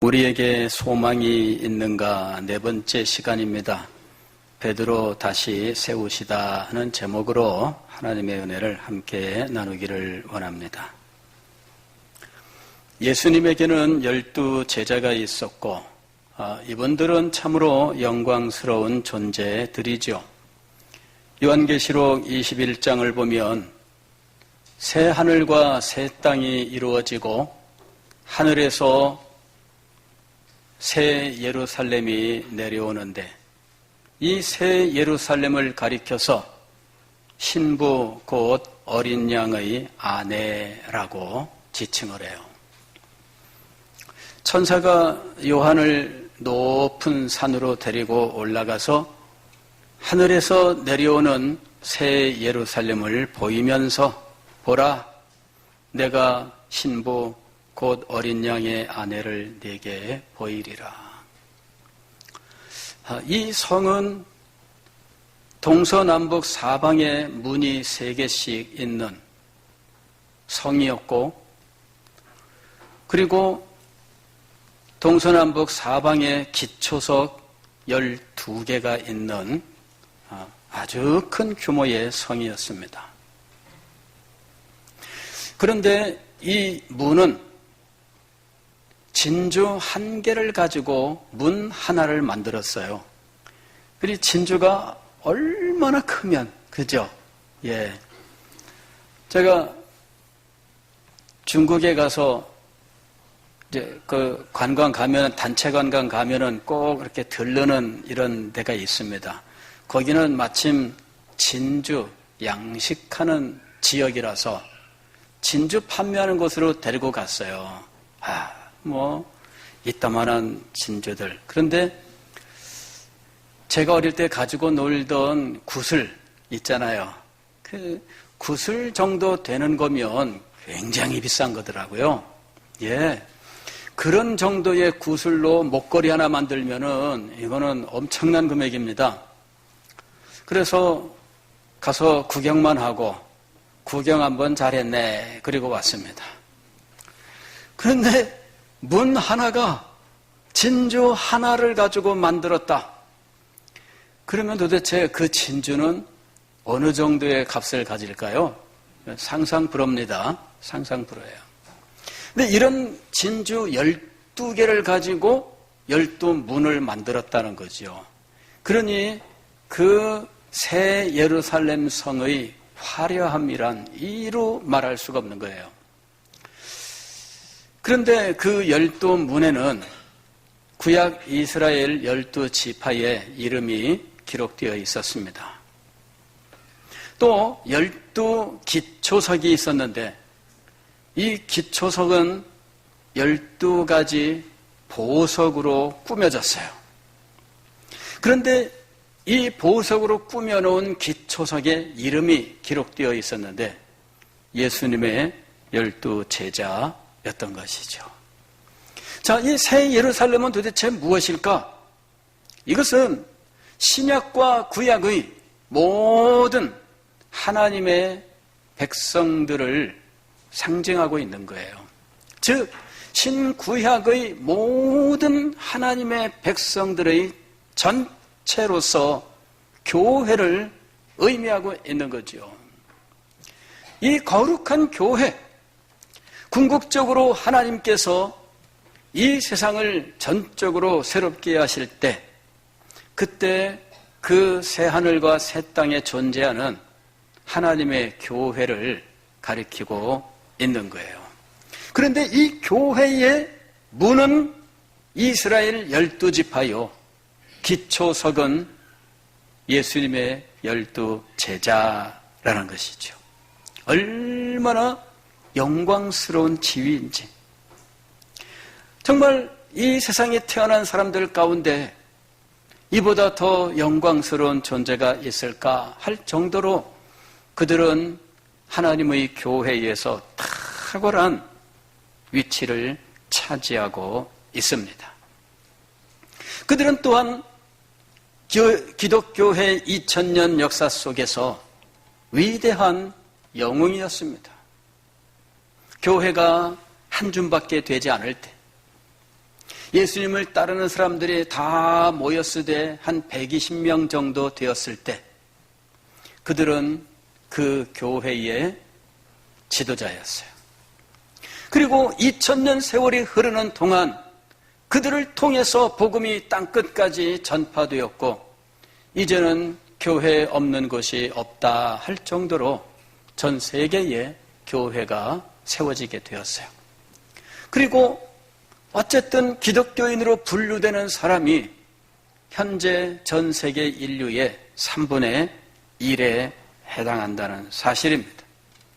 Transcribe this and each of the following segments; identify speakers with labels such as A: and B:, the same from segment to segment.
A: 우리에게 소망이 있는가 네 번째 시간입니다. 베드로 다시 세우시다 하는 제목으로 하나님의 은혜를 함께 나누기를 원합니다. 예수님에게는 12 제자가 있었고 이분들은 참으로 영광스러운 존재들이죠. 요한계시록 21장을 보면 새 하늘과 새 땅이 이루어지고 하늘에서 새 예루살렘이 내려오는데 이 새 예루살렘을 가리켜서 신부 곧 어린 양의 아내라고 지칭을 해요. 천사가 요한을 높은 산으로 데리고 올라가서 하늘에서 내려오는 새 예루살렘을 보이면서 보라, 내가 신부 곧 어린 양의 아내를 네게 보이리라. 이 성은 동서남북 사방에 문이 3개씩 있는 성이었고, 그리고 동서남북 사방에 기초석 12개가 있는 아주 큰 규모의 성이었습니다. 그런데 이 문은 진주 1개를 가지고 문 하나를 만들었어요. 그리고 진주가 얼마나 크면, 그죠? 예. 제가 중국에 가서 이제 그 관광 가면, 단체 관광 가면은 꼭 이렇게 들르는 이런 데가 있습니다. 거기는 마침 진주 양식하는 지역이라서 진주 판매하는 곳으로 데리고 갔어요. 이따만한 진주들. 그런데 제가 어릴 때 가지고 놀던 구슬 있잖아요. 그 구슬 정도 되는 거면 굉장히 비싼 거더라고요. 예. 그런 정도의 구슬로 목걸이 하나 만들면은 이거는 엄청난 금액입니다. 그래서 가서 구경만 하고 구경 한번 잘했네. 그리고 왔습니다. 그런데 문 하나가 진주 하나를 가지고 만들었다. 그러면 도대체 그 진주는 어느 정도의 값을 가질까요? 상상 부럽니다. 상상 부러워요. 근데 이런 진주 12개를 가지고 12문을 만들었다는 거죠. 그러니 그 새 예루살렘 성의 화려함이란 이루 말할 수가 없는 거예요. 그런데 그 12문에는 구약 이스라엘 12지파의 이름이 기록되어 있었습니다. 또 12기초석이 있었는데 이 기초석은 12가지 보석으로 꾸며졌어요. 그런데 이 보석으로 꾸며놓은 기초석에 이름이 기록되어 있었는데 예수님의 12제자였던 것이죠. 자, 이 새 예루살렘은 도대체 무엇일까? 이것은 신약과 구약의 모든 하나님의 백성들을 상징하고 있는 거예요. 즉, 신구약의 모든 하나님의 백성들의 전체로서 교회를 의미하고 있는 거죠. 이 거룩한 교회, 궁극적으로 하나님께서 이 세상을 전적으로 새롭게 하실 때, 그때 그 새하늘과 새 땅에 존재하는 하나님의 교회를 가리키고 있는 거예요. 그런데 이 교회의 문은 이스라엘 12지파요, 기초석은 예수님의 12제자라는 것이죠. 얼마나 영광스러운 지위인지. 정말 이 세상에 태어난 사람들 가운데 이보다 더 영광스러운 존재가 있을까 할 정도로 그들은 하나님의 교회에서 탁월한 위치를 차지하고 있습니다. 그들은 또한 기독교회 2000년 역사 속에서 위대한 영웅이었습니다. 교회가 한 줌밖에 되지 않을 때, 예수님을 따르는 사람들이 다 모였으되 한 120명 정도 되었을 때 그들은 그 교회의 지도자였어요. 그리고 2000년 세월이 흐르는 동안 그들을 통해서 복음이 땅끝까지 전파되었고 이제는 교회 없는 곳이 없다 할 정도로 전 세계에 교회가 세워지게 되었어요. 그리고 어쨌든 기독교인으로 분류되는 사람이 현재 전 세계 인류의 3분의 1에 해당한다는 사실입니다.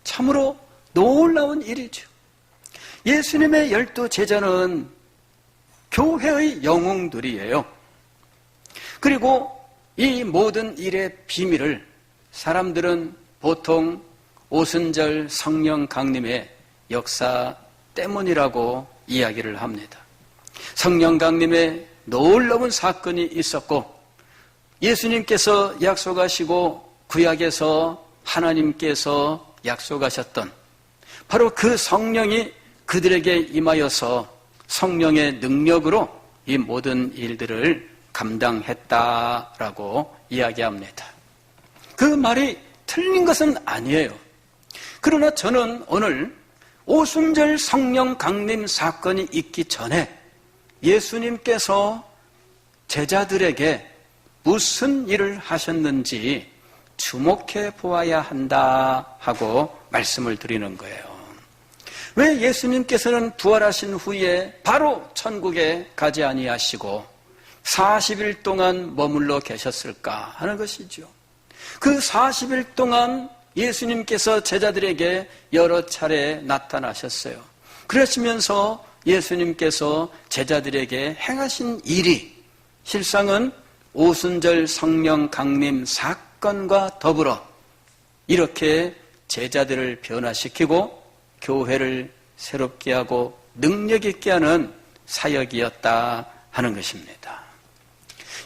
A: 참으로 놀라운 일이죠. 예수님의 12 제자는 교회의 영웅들이에요. 그리고 이 모든 일의 비밀을 사람들은 보통 오순절 성령 강림의 역사 때문이라고 이야기를 합니다. 성령 강림에 놀라운 사건이 있었고 예수님께서 약속하시고 구약에서 하나님께서 약속하셨던 바로 그 성령이 그들에게 임하여서 성령의 능력으로 이 모든 일들을 감당했다라고 이야기합니다. 그 말이 틀린 것은 아니에요. 그러나 저는 오늘 오순절 성령 강림 사건이 있기 전에 예수님께서 제자들에게 무슨 일을 하셨는지 주목해 보아야 한다 하고 말씀을 드리는 거예요. 왜 예수님께서는 부활하신 후에 바로 천국에 가지 아니하시고 40일 동안 머물러 계셨을까 하는 것이죠. 그 40일 동안 예수님께서 제자들에게 여러 차례 나타나셨어요. 그러시면서 예수님께서 제자들에게 행하신 일이 실상은 오순절 성령 강림 사건과 더불어 이렇게 제자들을 변화시키고 교회를 새롭게 하고 능력 있게 하는 사역이었다 하는 것입니다.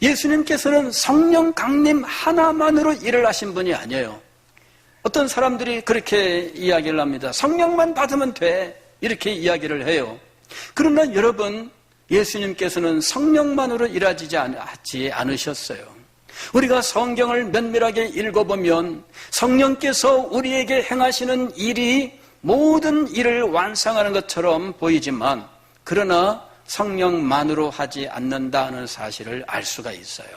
A: 예수님께서는 성령 강림 하나만으로 일을 하신 분이 아니에요. 어떤 사람들이 그렇게 이야기를 합니다. 성령만 받으면 돼. 이렇게 이야기를 해요. 그러나 여러분, 예수님께서는 성령만으로 일하지 않으셨어요. 우리가 성경을 면밀하게 읽어보면 성령께서 우리에게 행하시는 일이 모든 일을 완성하는 것처럼 보이지만 그러나 성령만으로 하지 않는다는 사실을 알 수가 있어요.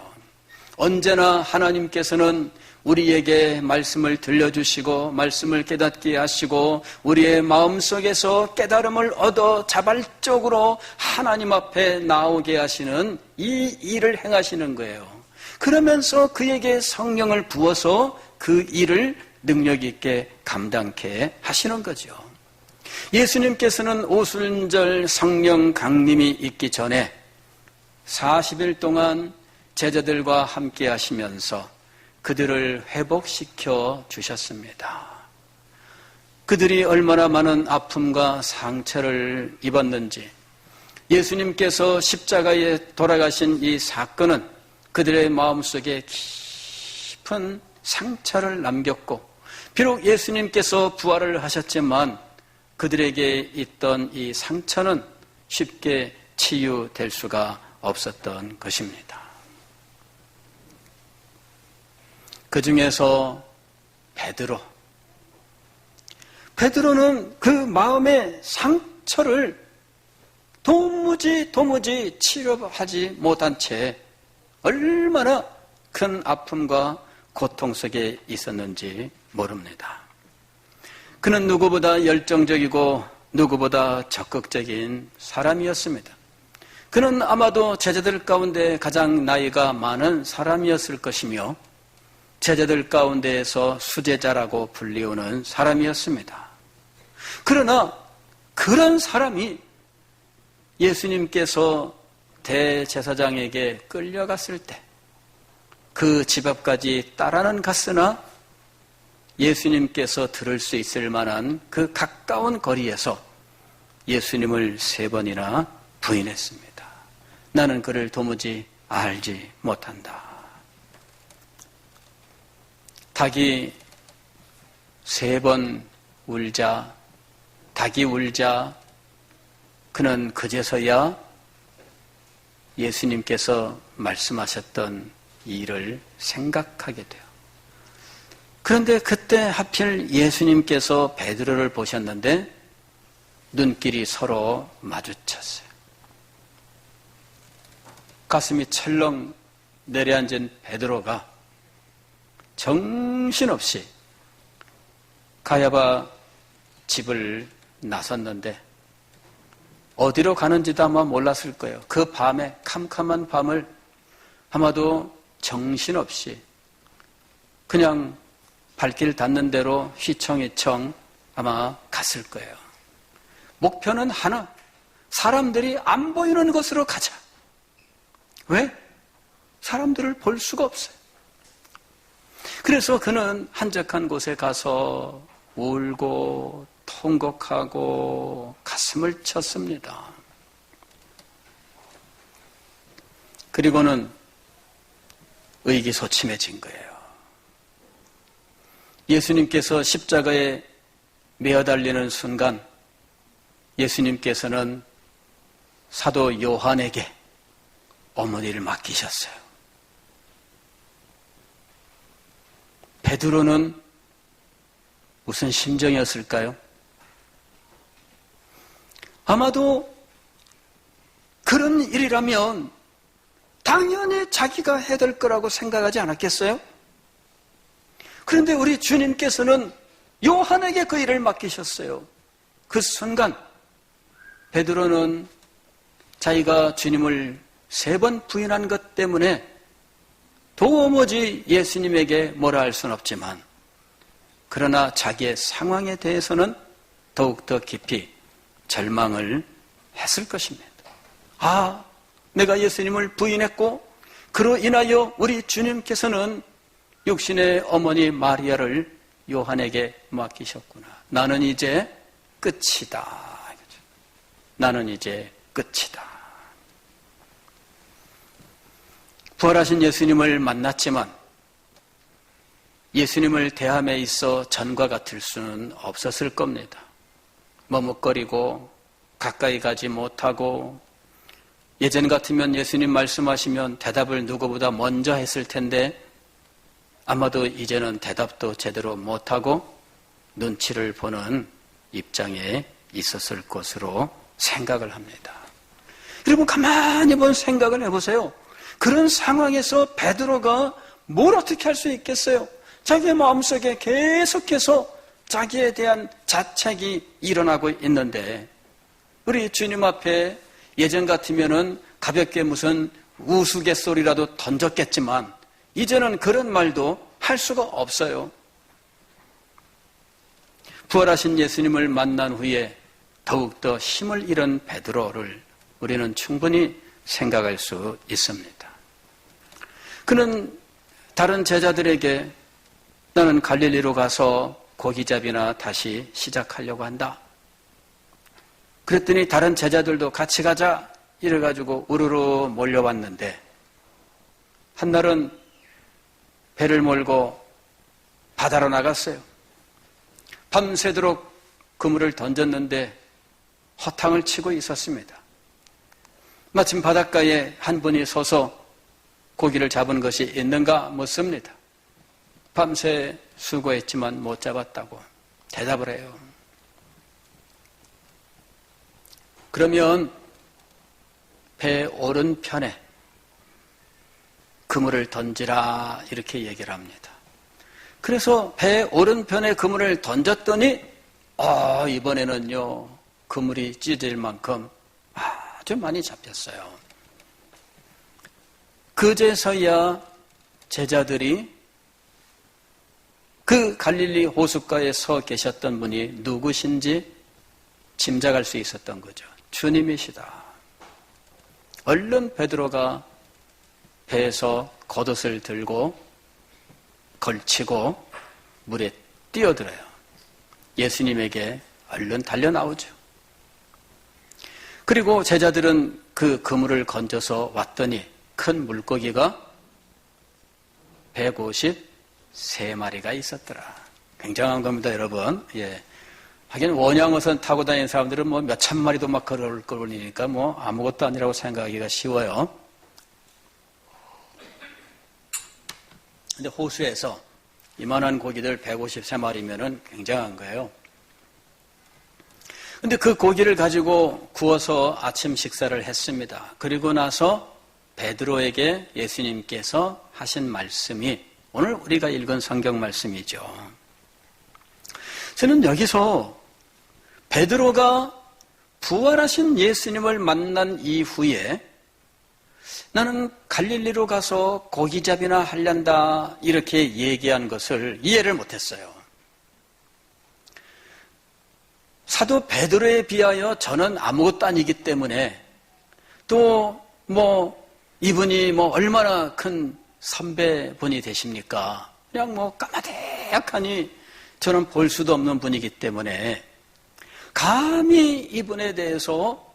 A: 언제나 하나님께서는 우리에게 말씀을 들려주시고 말씀을 깨닫게 하시고 우리의 마음속에서 깨달음을 얻어 자발적으로 하나님 앞에 나오게 하시는 이 일을 행하시는 거예요. 그러면서 그에게 성령을 부어서 그 일을 능력 있게 감당케 하시는 거죠. 예수님께서는 오순절 성령 강림이 있기 전에 40일 동안 제자들과 함께 하시면서 그들을 회복시켜 주셨습니다. 그들이 얼마나 많은 아픔과 상처를 입었는지 예수님께서 십자가에 돌아가신 이 사건은 그들의 마음속에 깊은 상처를 남겼고 비록 예수님께서 부활을 하셨지만 그들에게 있던 이 상처는 쉽게 치유될 수가 없었던 것입니다. 그 중에서 베드로는 그 마음의 상처를 도무지 치료하지 못한 채 얼마나 큰 아픔과 고통 속에 있었는지 모릅니다. 그는 누구보다 열정적이고 누구보다 적극적인 사람이었습니다. 그는 아마도 제자들 가운데 가장 나이가 많은 사람이었을 것이며 제자들 가운데에서 수제자라고 불리우는 사람이었습니다. 그러나 그런 사람이 예수님께서 대제사장에게 끌려갔을 때 그 집 앞까지 따라는 갔으나 예수님께서 들을 수 있을 만한 그 가까운 거리에서 예수님을 3번이나 부인했습니다. 나는 그를 도무지 알지 못한다. 닭이 3번 닭이 울자 그는 그제서야 예수님께서 말씀하셨던 일을 생각하게 돼요. 그런데 그때 하필 예수님께서 베드로를 보셨는데 눈길이 서로 마주쳤어요. 가슴이 철렁 내려앉은 베드로가 정신없이 가야바 집을 나섰는데 어디로 가는지도 아마 몰랐을 거예요. 그 밤에, 캄캄한 밤을 아마도 정신없이 그냥 발길 닿는 대로 휘청휘청 아마 갔을 거예요. 목표는 하나, 사람들이 안 보이는 곳으로 가자. 왜? 사람들을 볼 수가 없어요. 그래서 그는 한적한 곳에 가서 울고 통곡하고 가슴을 쳤습니다. 그리고는 의기소침해진 거예요. 예수님께서 십자가에 매어 달리는 순간 예수님께서는 사도 요한에게 어머니를 맡기셨어요. 베드로는 무슨 심정이었을까요? 아마도 그런 일이라면 당연히 자기가 해야 될 거라고 생각하지 않았겠어요? 그런데 우리 주님께서는 요한에게 그 일을 맡기셨어요. 그 순간 베드로는 자기가 주님을 3번 부인한 것 때문에 도무지 예수님에게 뭐라 할 수는 없지만 그러나 자기의 상황에 대해서는 더욱더 깊이 절망을 했을 것입니다. 아, 내가 예수님을 부인했고 그로 인하여 우리 주님께서는 육신의 어머니 마리아를 요한에게 맡기셨구나. 나는 이제 끝이다. 나는 이제 끝이다. 부활하신 예수님을 만났지만 예수님을 대함에 있어 전과 같을 수는 없었을 겁니다. 머뭇거리고 가까이 가지 못하고 예전 같으면 예수님 말씀하시면 대답을 누구보다 먼저 했을 텐데 아마도 이제는 대답도 제대로 못하고 눈치를 보는 입장에 있었을 것으로 생각을 합니다. 여러분 가만히 한번 생각을 해보세요. 그런 상황에서 베드로가 뭘 어떻게 할 수 있겠어요? 자기의 마음속에 계속해서 자기에 대한 자책이 일어나고 있는데 우리 주님 앞에 예전 같으면은 가볍게 무슨 우스갯소리라도 던졌겠지만 이제는 그런 말도 할 수가 없어요. 부활하신 예수님을 만난 후에 더욱더 힘을 잃은 베드로를 우리는 충분히 생각할 수 있습니다. 그는 다른 제자들에게 나는 갈릴리로 가서 고기잡이나 다시 시작하려고 한다. 그랬더니 다른 제자들도 같이 가자 이래가지고 우르르 몰려왔는데 한날은 배를 몰고 바다로 나갔어요. 밤새도록 그물을 던졌는데 허탕을 치고 있었습니다. 마침 바닷가에 한 분이 서서 고기를 잡은 것이 있는가 묻습니다. 밤새 수고했지만 못 잡았다고 대답을 해요. 그러면 배 오른편에 그물을 던지라 이렇게 얘기를 합니다. 그래서 배 오른편에 그물을 던졌더니 이번에는요 그물이 찢어질 만큼 아주 많이 잡혔어요. 그제서야 제자들이 그 갈릴리 호숫가에 서 계셨던 분이 누구신지 짐작할 수 있었던 거죠. 주님이시다. 얼른 베드로가 배에서 겉옷을 들고 걸치고 물에 뛰어들어요. 예수님에게 얼른 달려나오죠. 그리고 제자들은 그 그물을 건져서 왔더니 큰 물고기가 153마리가 있었더라. 굉장한 겁니다, 여러분. 예. 하긴 원양어선 타고 다니는 사람들은 뭐 몇천 마리도 막 걸을 거니까 뭐 아무것도 아니라고 생각하기가 쉬워요. 근데 호수에서 이만한 고기들 153마리면은 굉장한 거예요. 근데 그 고기를 가지고 구워서 아침 식사를 했습니다. 그리고 나서 베드로에게 예수님께서 하신 말씀이 오늘 우리가 읽은 성경 말씀이죠. 저는 여기서 베드로가 부활하신 예수님을 만난 이후에 나는 갈릴리로 가서 고기잡이나 하련다 이렇게 얘기한 것을 이해를 못했어요. 사도 베드로에 비하여 저는 아무것도 아니기 때문에 또 이분이 얼마나 큰 선배분이 되십니까? 그냥 까마득하니 저는 볼 수도 없는 분이기 때문에 감히 이분에 대해서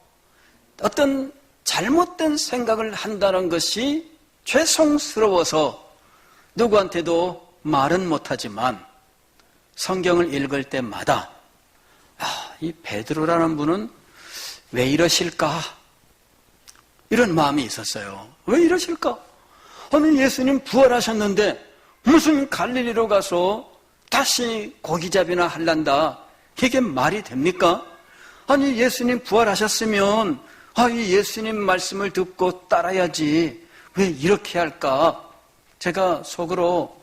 A: 어떤 잘못된 생각을 한다는 것이 죄송스러워서 누구한테도 말은 못하지만 성경을 읽을 때마다 이 베드로라는 분은 왜 이러실까? 이런 마음이 있었어요. 왜 이러실까? 아니 예수님 부활하셨는데 무슨 갈릴리로 가서 다시 고기잡이나 할란다. 이게 말이 됩니까? 아니 예수님 부활하셨으면 이 예수님 말씀을 듣고 따라야지 왜 이렇게 할까? 제가 속으로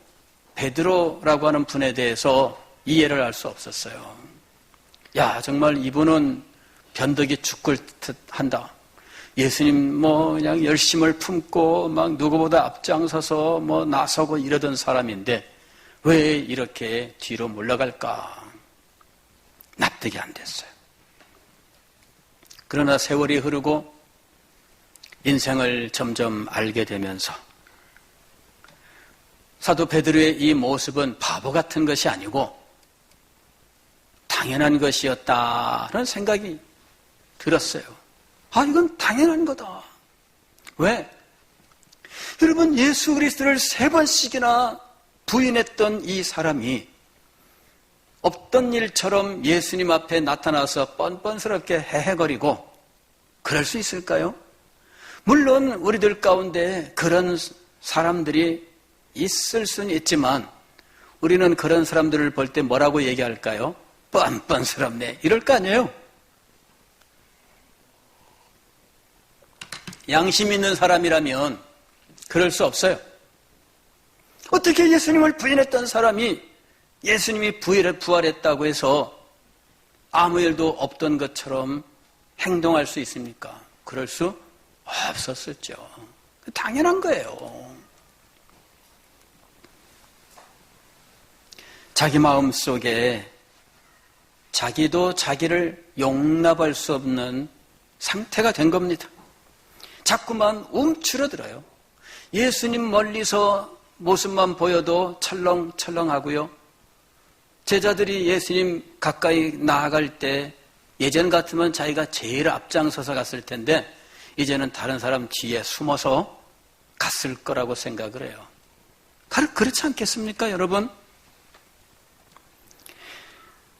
A: 베드로라고 하는 분에 대해서 이해를 할 수 없었어요. 정말 이분은 변덕이 죽을 듯 한다. 예수님 그냥 열심을 품고 막 누구보다 앞장서서 나서고 이러던 사람인데 왜 이렇게 뒤로 물러갈까? 납득이 안 됐어요. 그러나 세월이 흐르고 인생을 점점 알게 되면서 사도 베드로의 이 모습은 바보 같은 것이 아니고 당연한 것이었다는 생각이 들었어요. 이건 당연한 거다. 왜? 여러분 예수 그리스도를 3번씩이나 부인했던 이 사람이 없던 일처럼 예수님 앞에 나타나서 뻔뻔스럽게 헤헤거리고 그럴 수 있을까요? 물론 우리들 가운데 그런 사람들이 있을 수는 있지만 우리는 그런 사람들을 볼 때 뭐라고 얘기할까요? 뻔뻔스럽네 이럴 거 아니에요? 양심 있는 사람이라면 그럴 수 없어요. 어떻게 예수님을 부인했던 사람이 예수님이 부활했다고 해서 아무 일도 없던 것처럼 행동할 수 있습니까? 그럴 수 없었었죠. 당연한 거예요. 자기 마음 속에 자기도 자기를 용납할 수 없는 상태가 된 겁니다. 자꾸만 움츠러들어요. 예수님 멀리서 모습만 보여도 철렁철렁하고요. 제자들이 예수님 가까이 나아갈 때 예전 같으면 자기가 제일 앞장서서 갔을 텐데 이제는 다른 사람 뒤에 숨어서 갔을 거라고 생각을 해요. 그렇지 않겠습니까, 여러분?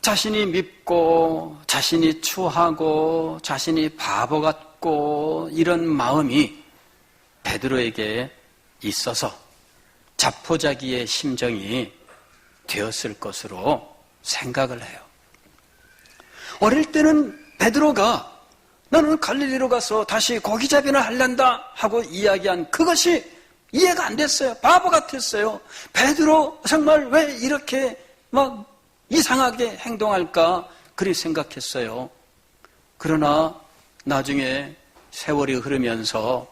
A: 자신이 밉고 자신이 추하고 자신이 바보 같고 이런 마음이 베드로에게 있어서 자포자기의 심정이 되었을 것으로 생각을 해요. 어릴 때는 베드로가 나는 갈릴리로 가서 다시 고기잡이나 할란다 하고 이야기한 그것이 이해가 안 됐어요. 바보 같았어요. 베드로 정말 왜 이렇게 이상하게 행동할까 그리 생각했어요. 그러나 나중에 세월이 흐르면서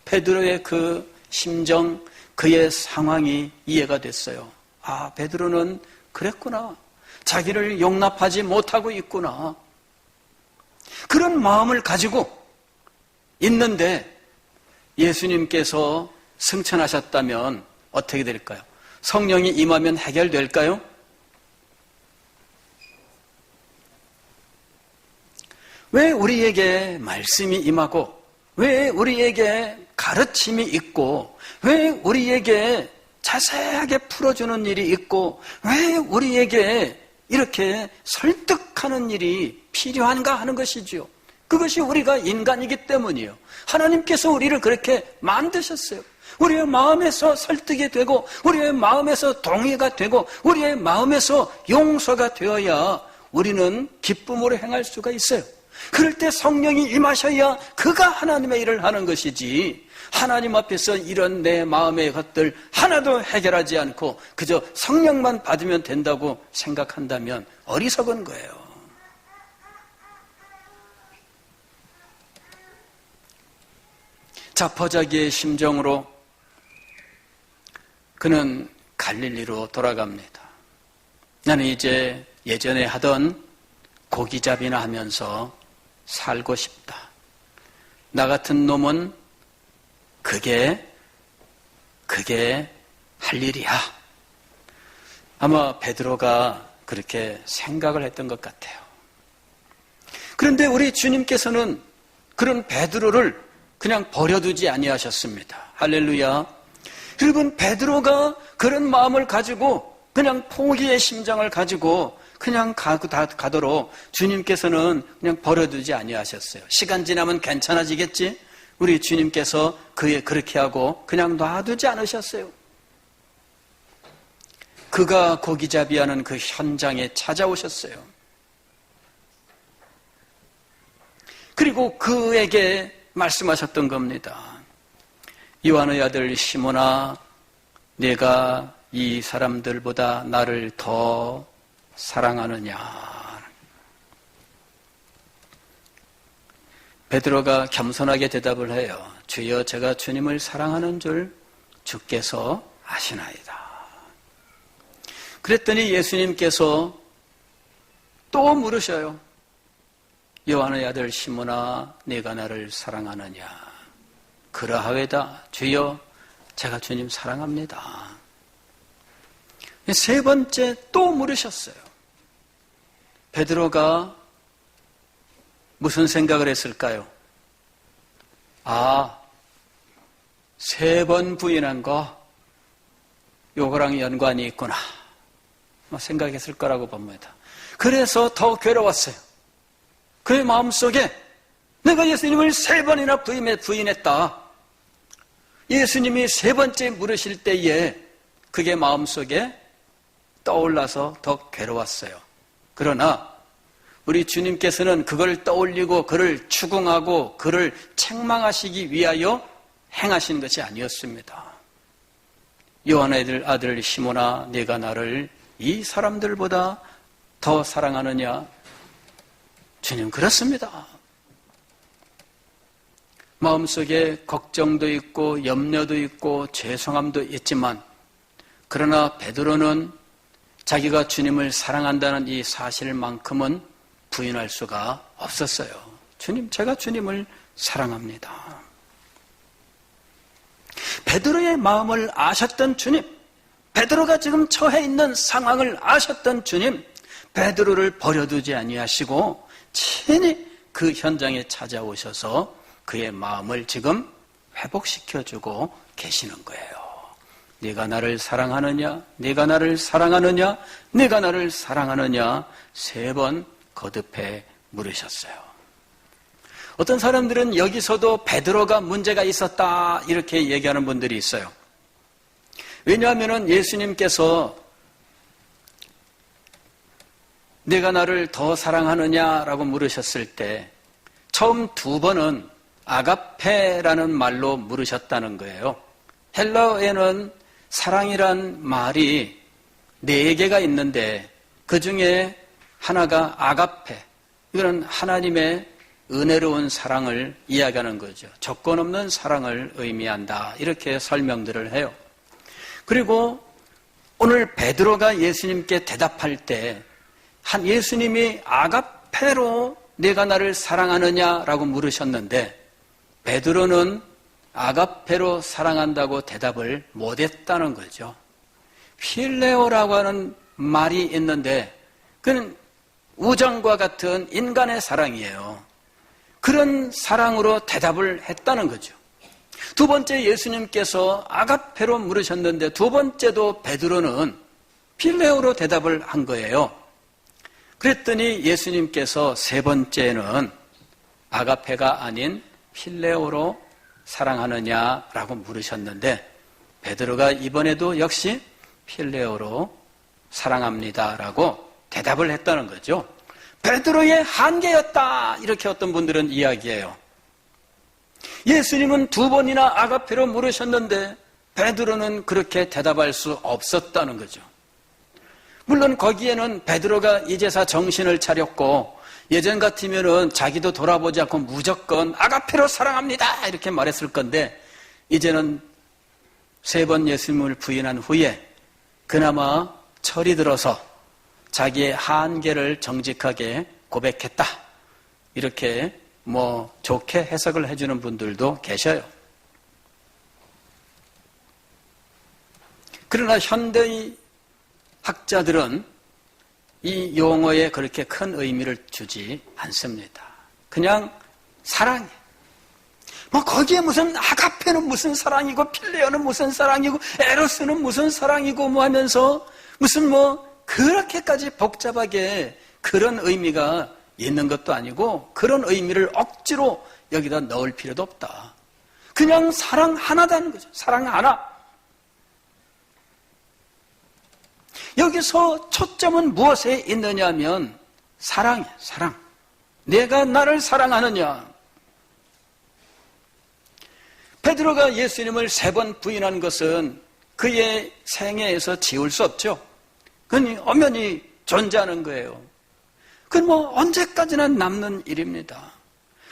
A: 베드로의 그 심정, 그의 상황이 이해가 됐어요. 베드로는 그랬구나. 자기를 용납하지 못하고 있구나. 그런 마음을 가지고 있는데 예수님께서 승천하셨다면 어떻게 될까요? 성령이 임하면 해결될까요? 왜 우리에게 말씀이 임하고 왜 우리에게 가르침이 있고 왜 우리에게 자세하게 풀어주는 일이 있고 왜 우리에게 이렇게 설득하는 일이 필요한가 하는 것이지요. 그것이 우리가 인간이기 때문이에요. 하나님께서 우리를 그렇게 만드셨어요. 우리의 마음에서 설득이 되고 우리의 마음에서 동의가 되고 우리의 마음에서 용서가 되어야 우리는 기쁨으로 행할 수가 있어요. 그럴 때 성령이 임하셔야 그가 하나님의 일을 하는 것이지, 하나님 앞에서 이런 내 마음의 것들 하나도 해결하지 않고 그저 성령만 받으면 된다고 생각한다면 어리석은 거예요. 자포자기의 심정으로 그는 갈릴리로 돌아갑니다. 나는 이제 예전에 하던 고기잡이나 하면서 살고 싶다. 나 같은 놈은 그게 할 일이야. 아마 베드로가 그렇게 생각을 했던 것 같아요. 그런데 우리 주님께서는 그런 베드로를 그냥 버려두지 아니하셨습니다. 할렐루야. 여러분, 베드로가 그런 마음을 가지고 그냥 포기의 심장을 가지고 그냥 가도록 주님께서는 그냥 버려두지 아니하셨어요. 시간 지나면 괜찮아지겠지? 우리 주님께서 그렇게 하고 그냥 놔두지 않으셨어요. 그가 고기잡이하는 그 현장에 찾아오셨어요. 그리고 그에게 말씀하셨던 겁니다. 요한의 아들 시몬아, 내가 이 사람들보다 나를 더 사랑하느냐? 베드로가 겸손하게 대답을 해요. 주여, 제가 주님을 사랑하는 줄 주께서 아시나이다. 그랬더니 예수님께서 또 물으셔요. 요한의 아들 시몬아, 네가 나를 사랑하느냐? 그러하외다. 주여, 제가 주님 사랑합니다. 세 번째 또 물으셨어요. 베드로가 무슨 생각을 했을까요? 세 번 부인한 거 요거랑 연관이 있구나 생각했을 거라고 봅니다. 그래서 더 괴로웠어요. 그의 마음속에 내가 예수님을 세 번이나 부인했다. 예수님이 세 번째 물으실 때에 그게 마음속에 떠올라서 더 괴로웠어요. 그러나 우리 주님께서는 그걸 떠올리고 그를 추궁하고 그를 책망하시기 위하여 행하신 것이 아니었습니다. 요한의 아들 시몬아, 네가 나를 이 사람들보다 더 사랑하느냐? 주님, 그렇습니다. 마음속에 걱정도 있고 염려도 있고 죄송함도 있지만, 그러나 베드로는 자기가 주님을 사랑한다는 이 사실만큼은 부인할 수가 없었어요. 주님, 제가 주님을 사랑합니다. 베드로의 마음을 아셨던 주님, 베드로가 지금 처해 있는 상황을 아셨던 주님, 베드로를 버려두지 아니하시고 친히 그 현장에 찾아오셔서 그의 마음을 지금 회복시켜주고 계시는 거예요. 네가 나를 사랑하느냐? 네가 나를 사랑하느냐? 네가 나를 사랑하느냐? 세 번 거듭해 물으셨어요. 어떤 사람들은 여기서도 베드로가 문제가 있었다 이렇게 얘기하는 분들이 있어요. 왜냐하면 예수님께서 내가 나를 더 사랑하느냐라고 물으셨을 때 처음 두 번은 아가페라는 말로 물으셨다는 거예요. 헬라어에는 사랑이란 말이 4개가 있는데 그 중에 하나가 아가페, 이거는 하나님의 은혜로운 사랑을 이야기하는 거죠. 조건 없는 사랑을 의미한다 이렇게 설명들을 해요. 그리고 오늘 베드로가 예수님께 대답할 때 예수님이 아가페로 내가 나를 사랑하느냐라고 물으셨는데 베드로는 아가페로 사랑한다고 대답을 못했다는 거죠. 필레오라고 하는 말이 있는데 그는 우정과 같은 인간의 사랑이에요. 그런 사랑으로 대답을 했다는 거죠. 두 번째 예수님께서 아가페로 물으셨는데 두 번째도 베드로는 필레오로 대답을 한 거예요. 그랬더니 예수님께서 세 번째는 아가페가 아닌 필레오로 사랑하느냐라고 물으셨는데 베드로가 이번에도 역시 필레오로 사랑합니다라고 대답을 했다는 거죠. 베드로의 한계였다 이렇게 어떤 분들은 이야기해요. 예수님은 2번이나 아가페로 물으셨는데 베드로는 그렇게 대답할 수 없었다는 거죠. 물론 거기에는 베드로가 이제서 정신을 차렸고 예전 같으면은 자기도 돌아보지 않고 무조건 아가페로 사랑합니다 이렇게 말했을 건데 이제는 3번 예수님을 부인한 후에 그나마 철이 들어서 자기의 한계를 정직하게 고백했다 이렇게 좋게 해석을 해주는 분들도 계셔요. 그러나 현대의 학자들은 이 용어에 그렇게 큰 의미를 주지 않습니다. 그냥 사랑이에요. 거기에 무슨 아가페는 무슨 사랑이고 필레오는 무슨 사랑이고 에로스는 무슨 사랑이고 하면서 무슨 그렇게까지 복잡하게 그런 의미가 있는 것도 아니고 그런 의미를 억지로 여기다 넣을 필요도 없다. 그냥 사랑 하나다는 거죠. 사랑 하나. 여기서 초점은 무엇에 있느냐 하면 사랑이에요. 사랑. 내가 나를 사랑하느냐. 베드로가 예수님을 3번 부인한 것은 그의 생애에서 지울 수 없죠. 그건 엄연히 존재하는 거예요. 그건 언제까지나 남는 일입니다.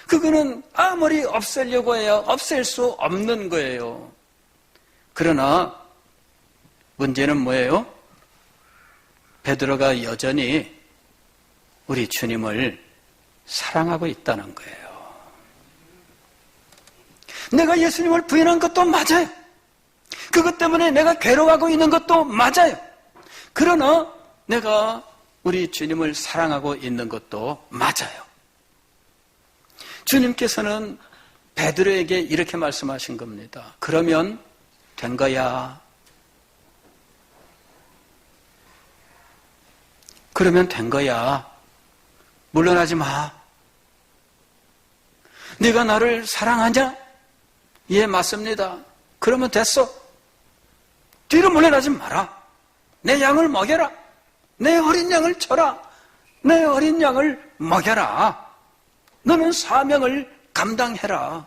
A: 그거는 아무리 없애려고 해야 없앨 수 없는 거예요. 그러나 문제는 뭐예요? 베드로가 여전히 우리 주님을 사랑하고 있다는 거예요. 내가 예수님을 부인한 것도 맞아요. 그것 때문에 내가 괴로워하고 있는 것도 맞아요. 그러나 내가 우리 주님을 사랑하고 있는 것도 맞아요. 주님께서는 베드로에게 이렇게 말씀하신 겁니다. 그러면 된 거야. 그러면 된 거야. 물러나지 마. 네가 나를 사랑하냐? 예, 맞습니다. 그러면 됐어. 뒤로 물러나지 마라. 내 양을 먹여라. 내 어린 양을 쳐라. 내 어린 양을 먹여라. 너는 사명을 감당해라.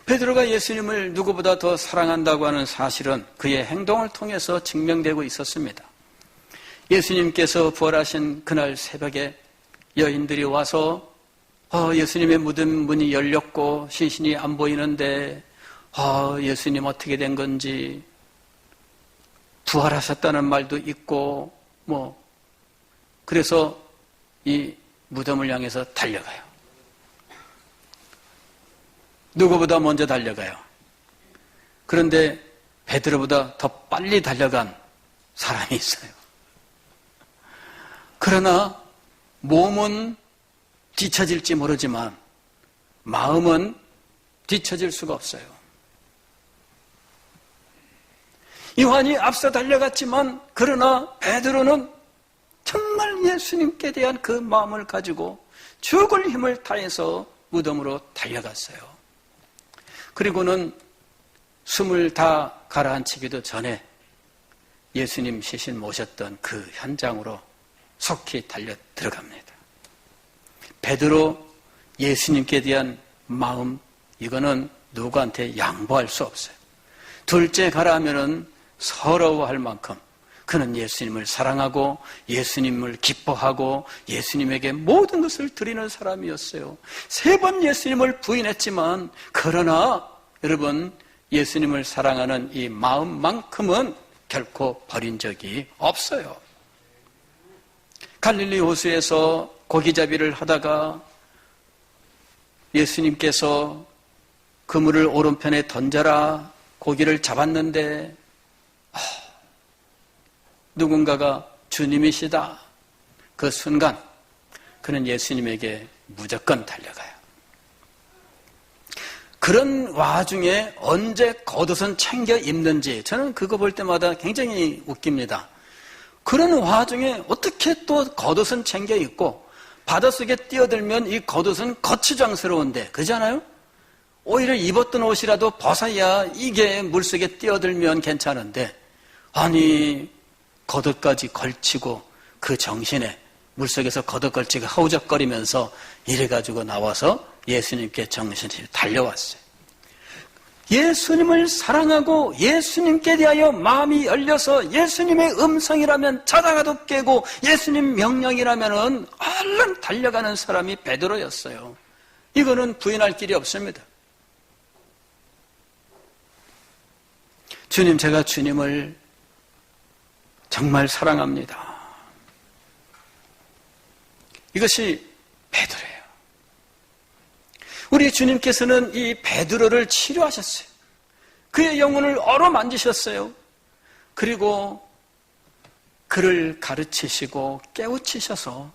A: 베드로가 예수님을 누구보다 더 사랑한다고 하는 사실은 그의 행동을 통해서 증명되고 있었습니다. 예수님께서 부활하신 그날 새벽에 여인들이 와서 예수님의 무덤 문이 열렸고 시신이 안 보이는데 예수님 어떻게 된 건지 부활하셨다는 말도 있고 그래서 이 무덤을 향해서 달려가요. 누구보다 먼저 달려가요. 그런데 베드로보다 더 빨리 달려간 사람이 있어요. 그러나 몸은 뒤처질지 모르지만 마음은 뒤처질 수가 없어요. 요한이 앞서 달려갔지만 그러나 베드로는 정말 예수님께 대한 그 마음을 가지고 죽을 힘을 다해서 무덤으로 달려갔어요. 그리고는 숨을 다 가라앉히기도 전에 예수님 시신 모셨던 그 현장으로 속히 달려 들어갑니다. 베드로 예수님께 대한 마음, 이거는 누구한테 양보할 수 없어요. 둘째 가라 하면은 서러워할 만큼 그는 예수님을 사랑하고 예수님을 기뻐하고 예수님에게 모든 것을 드리는 사람이었어요. 3번 예수님을 부인했지만 그러나 여러분 예수님을 사랑하는 이 마음만큼은 결코 버린 적이 없어요. 갈릴리 호수에서 고기잡이를 하다가 예수님께서 그물을 오른편에 던져라 고기를 잡았는데 누군가가 주님이시다. 그 순간 그는 예수님에게 무조건 달려가요. 그런 와중에 언제 겉옷은 챙겨 입는지 저는 그거 볼 때마다 굉장히 웃깁니다. 그런 와중에 어떻게 또 겉옷은 챙겨 입고 바닷속에 뛰어들면 이 겉옷은 거추장스러운데, 그렇잖아요? 오히려 입었던 옷이라도 벗어야 이게 물속에 뛰어들면 괜찮은데, 아니 겉옷까지 걸치고 그 정신에 물속에서 겉옷 걸치고 허우적거리면서 이래가지고 나와서 예수님께 정신이 달려왔어요. 예수님을 사랑하고 예수님께 대하여 마음이 열려서 예수님의 음성이라면 자다가도 깨고 예수님 명령이라면 얼른 달려가는 사람이 베드로였어요. 이거는 부인할 길이 없습니다. 주님, 제가 주님을 정말 사랑합니다. 이것이 베드로예요. 우리 주님께서는 이 베드로를 치료하셨어요. 그의 영혼을 어루만지셨어요. 그리고 그를 가르치시고 깨우치셔서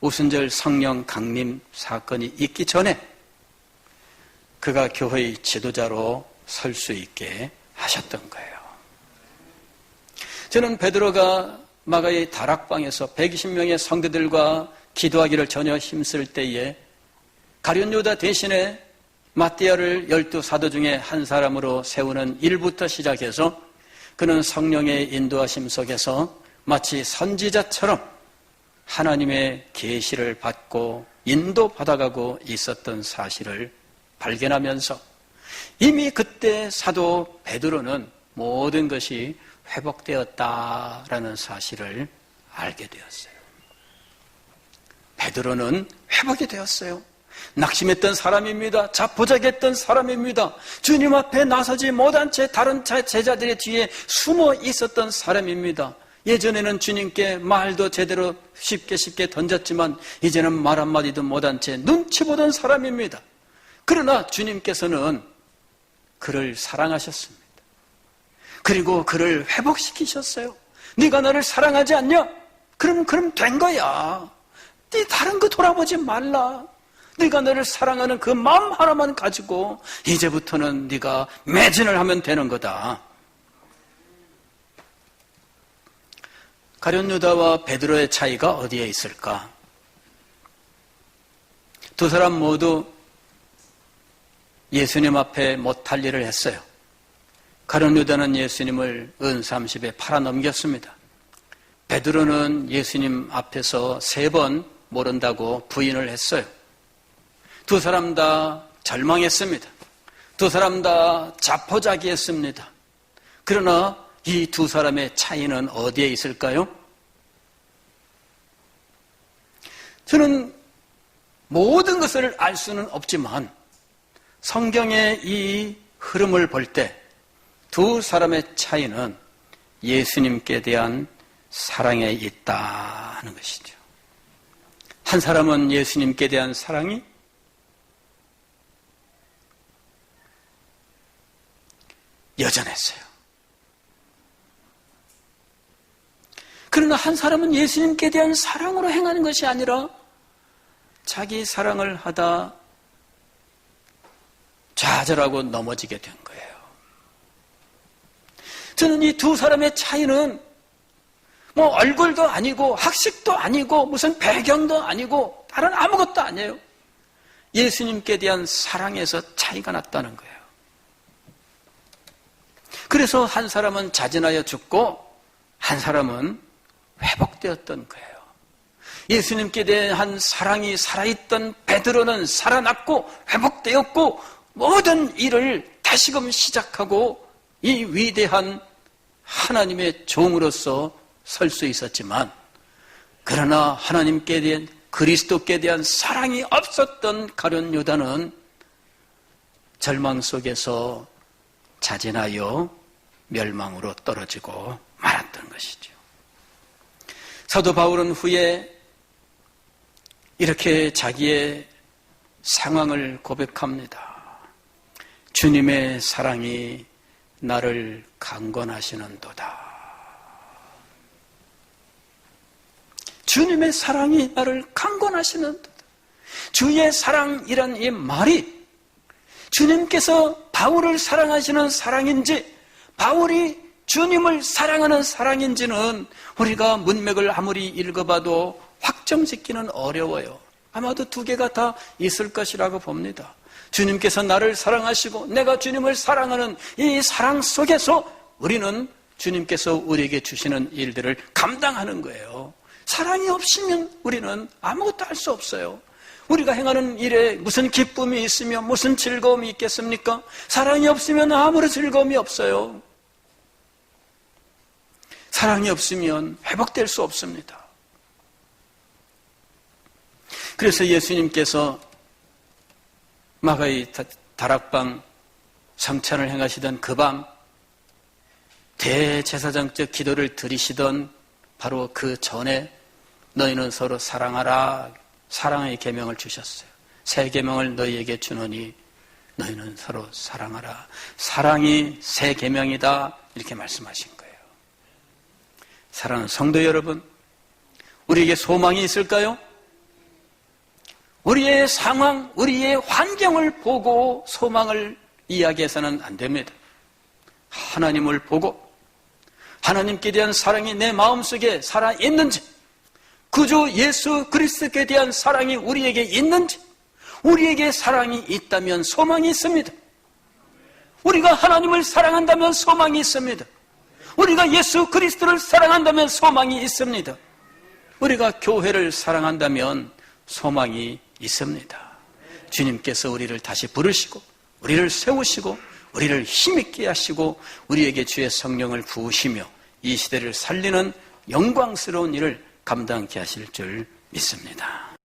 A: 오순절 성령 강림 사건이 있기 전에 그가 교회의 지도자로 설 수 있게 하셨던 거예요. 저는 베드로가 마가의 다락방에서 120명의 성도들과 기도하기를 전혀 힘쓸 때에 가룟 유다 대신에 마띠아를 12 사도 중에 한 사람으로 세우는 일부터 시작해서 그는 성령의 인도하심 속에서 마치 선지자처럼 하나님의 계시를 받고 인도받아가고 있었던 사실을 발견하면서 이미 그때 사도 베드로는 모든 것이 회복되었다라는 사실을 알게 되었어요. 베드로는 회복이 되었어요. 낙심했던 사람입니다. 자포자기했던 사람입니다. 주님 앞에 나서지 못한 채 다른 제자들의 뒤에 숨어 있었던 사람입니다. 예전에는 주님께 말도 제대로 쉽게 던졌지만 이제는 말 한마디도 못한 채 눈치 보던 사람입니다. 그러나 주님께서는 그를 사랑하셨습니다. 그리고 그를 회복시키셨어요. 네가 나를 사랑하지 않냐? 그럼 된 거야. 네 다른 거 돌아보지 말라. 네가 너를 사랑하는 그 마음 하나만 가지고 이제부터는 네가 매진을 하면 되는 거다. 가룟 유다와 베드로의 차이가 어디에 있을까? 두 사람 모두 예수님 앞에 못할 일을 했어요. 가룟 유다는 예수님을 은 30에 팔아넘겼습니다. 베드로는 예수님 앞에서 3번 모른다고 부인을 했어요. 두 사람 다 절망했습니다. 두 사람 다 자포자기했습니다. 그러나 이 두 사람의 차이는 어디에 있을까요? 저는 모든 것을 알 수는 없지만 성경의 이 흐름을 볼 때 두 사람의 차이는 예수님께 대한 사랑에 있다는 것이죠. 한 사람은 예수님께 대한 사랑이 여전했어요. 그러나 한 사람은 예수님께 대한 사랑으로 행하는 것이 아니라 자기 사랑을 하다 좌절하고 넘어지게 된 거예요. 저는 이 두 사람의 차이는 뭐 얼굴도 아니고 학식도 아니고 무슨 배경도 아니고 다른 아무것도 아니에요. 예수님께 대한 사랑에서 차이가 났다는 거예요. 그래서 한 사람은 자진하여 죽고 한 사람은 회복되었던 거예요. 예수님께 대한 사랑이 살아있던 베드로는 살아났고 회복되었고 모든 일을 다시금 시작하고 이 위대한 하나님의 종으로서 설 수 있었지만 그러나 하나님께 대한 그리스도께 대한 사랑이 없었던 가룟 유다는 절망 속에서 자진하여 멸망으로 떨어지고 말았던 것이죠. 사도 바울은 후에 이렇게 자기의 상황을 고백합니다. 주님의 사랑이 나를 강권하시는도다. 주님의 사랑이 나를 강권하시는도다. 주의 사랑이란 이 말이 주님께서 바울을 사랑하시는 사랑인지 바울이 주님을 사랑하는 사랑인지는 우리가 문맥을 아무리 읽어봐도 확정 짓기는 어려워요. 아마도 두 개가 다 있을 것이라고 봅니다. 주님께서 나를 사랑하시고 내가 주님을 사랑하는 이 사랑 속에서 우리는 주님께서 우리에게 주시는 일들을 감당하는 거예요. 사랑이 없으면 우리는 아무것도 할 수 없어요. 우리가 행하는 일에 무슨 기쁨이 있으며 무슨 즐거움이 있겠습니까? 사랑이 없으면 아무런 즐거움이 없어요. 사랑이 없으면 회복될 수 없습니다. 그래서 예수님께서 마가의 다락방 성찬을 행하시던 그 밤 대제사장적 기도를 드리시던 바로 그 전에 너희는 서로 사랑하라, 사랑의 계명을 주셨어요. 새 계명을 너희에게 주노니 너희는 서로 사랑하라. 사랑이 새 계명이다, 이렇게 말씀하신 거예요. 사랑하는 성도 여러분, 우리에게 소망이 있을까요? 우리의 상황, 우리의 환경을 보고 소망을 이야기해서는 안 됩니다. 하나님을 보고 하나님께 대한 사랑이 내 마음속에 살아있는지, 구주 예수 그리스도께 대한 사랑이 우리에게 있는지, 우리에게 사랑이 있다면 소망이 있습니다. 우리가 하나님을 사랑한다면 소망이 있습니다. 우리가 예수 그리스도를 사랑한다면 소망이 있습니다. 우리가 교회를 사랑한다면 소망이 있습니다. 주님께서 우리를 다시 부르시고 우리를 세우시고 우리를 힘있게 하시고 우리에게 주의 성령을 부으시며 이 시대를 살리는 영광스러운 일을 감당케 하실 줄 믿습니다.